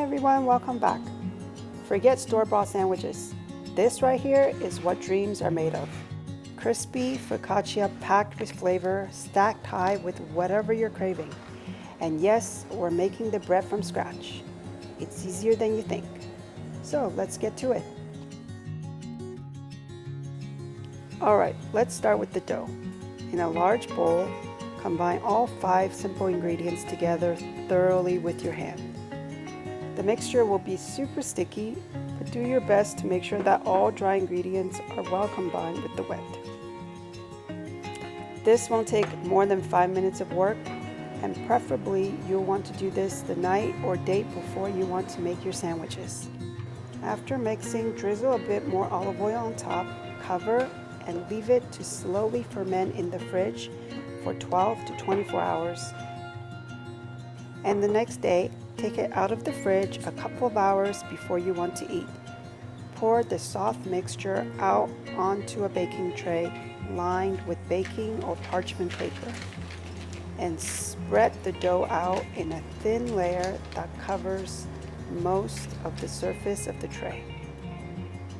everyone, welcome back. Forget store-bought sandwiches. This right here is what dreams are made of. Crispy focaccia packed with flavor, stacked high with whatever you're craving. And yes, we're making the bread from scratch. It's easier than you think. So let's get to it. Alright, let's start with the dough. In a large bowl, combine all 5 simple ingredients together thoroughly with your hand. The mixture will be super sticky, but do your best to make sure that all dry ingredients are well combined with the wet. This won't take more than 5 minutes of work, and preferably you'll want to do this the night or day before you want to make your sandwiches. After mixing, drizzle a bit more olive oil on top, cover, and leave it to slowly ferment in the fridge for 12 to 24 hours. And the next day, take it out of the fridge a couple of hours before you want to eat. Pour the soft mixture out onto a baking tray lined with baking or parchment paper, and spread the dough out in a thin layer that covers most of the surface of the tray.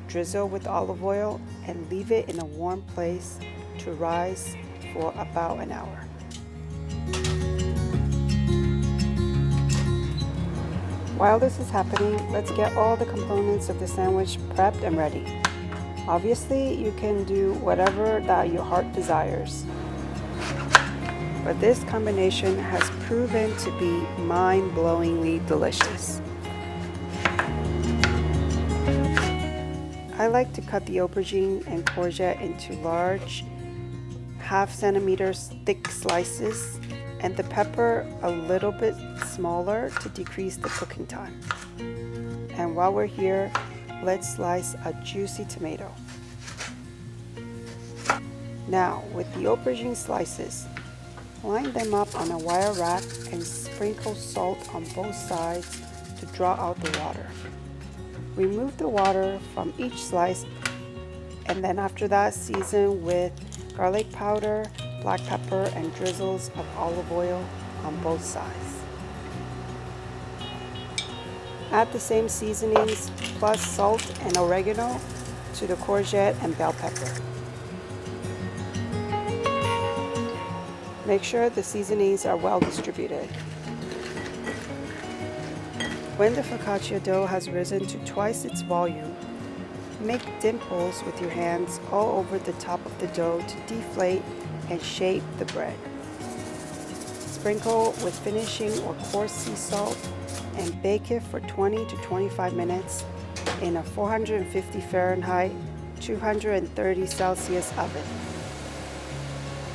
Drizzle with olive oil and leave it in a warm place to rise for about an hour. While this is happening, let's get all the components of the sandwich prepped and ready. Obviously, you can do whatever that your heart desires, but this combination has proven to be mind-blowingly delicious. I like to cut the aubergine and courgette into large, 1/2 centimeter thick slices, and the pepper a little bit smaller to decrease the cooking time. And while we're here, let's slice a juicy tomato. Now, with the aubergine slices, line them up on a wire rack and sprinkle salt on both sides to draw out the water. Remove the water from each slice, and then after that, season with garlic powder, black pepper, and drizzles of olive oil on both sides. Add the same seasonings plus salt and oregano to the courgette and bell pepper. Make sure the seasonings are well distributed. When the focaccia dough has risen to twice its volume, make dimples with your hands all over the top of the dough to deflate and shape the bread. Sprinkle with finishing or coarse sea salt and bake it for 20 to 25 minutes in a 450 Fahrenheit, 230 Celsius oven.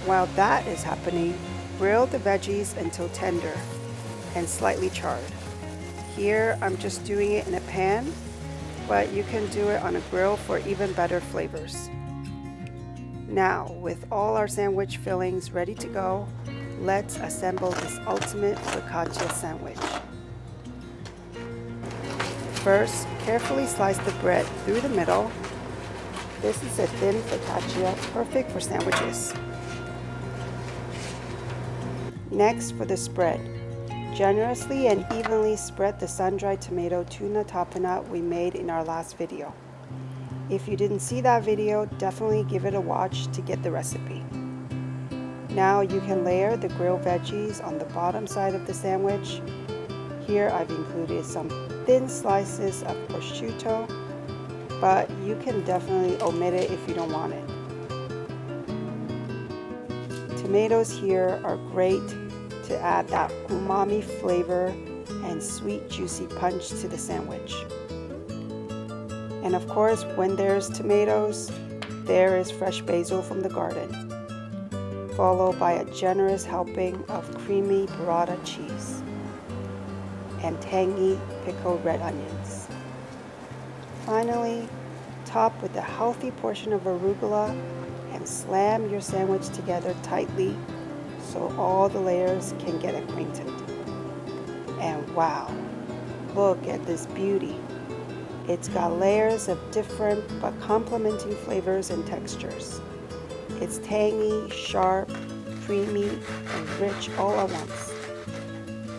While that is happening, grill the veggies until tender and slightly charred. Here I'm just doing it in a pan, but you can do it on a grill for even better flavors. Now, with all our sandwich fillings ready to go, let's assemble this ultimate focaccia sandwich. First, carefully slice the bread through the middle. This is a thin focaccia, perfect for sandwiches. Next, for the spread, generously and evenly spread the sun-dried tomato tuna tapenade we made in our last video. If you didn't see that video, definitely give it a watch to get the recipe. Now you can layer the grilled veggies on the bottom side of the sandwich. Here I've included some thin slices of prosciutto, but you can definitely omit it if you don't want it. Tomatoes here are great to add that umami flavor and sweet juicy punch to the sandwich. And of course, when there's tomatoes, there is fresh basil from the garden, followed by a generous helping of creamy burrata cheese and tangy pickled red onions. Finally, top with a healthy portion of arugula and slam your sandwich together tightly so all the layers can get acquainted. And wow, look at this beauty. It's got layers of different but complementing flavors and textures. It's tangy, sharp, creamy, and rich all at once.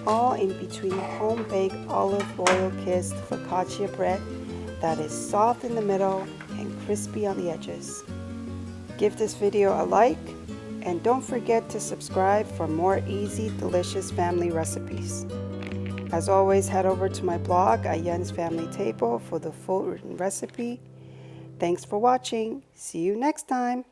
all in between home-baked olive oil kissed focaccia bread that is soft in the middle and crispy on the edges. Give this video a like and don't forget to subscribe for more easy, delicious family recipes. As always, head over to my blog at Yen's Family Table for the full written recipe. Thanks for watching. See you next time.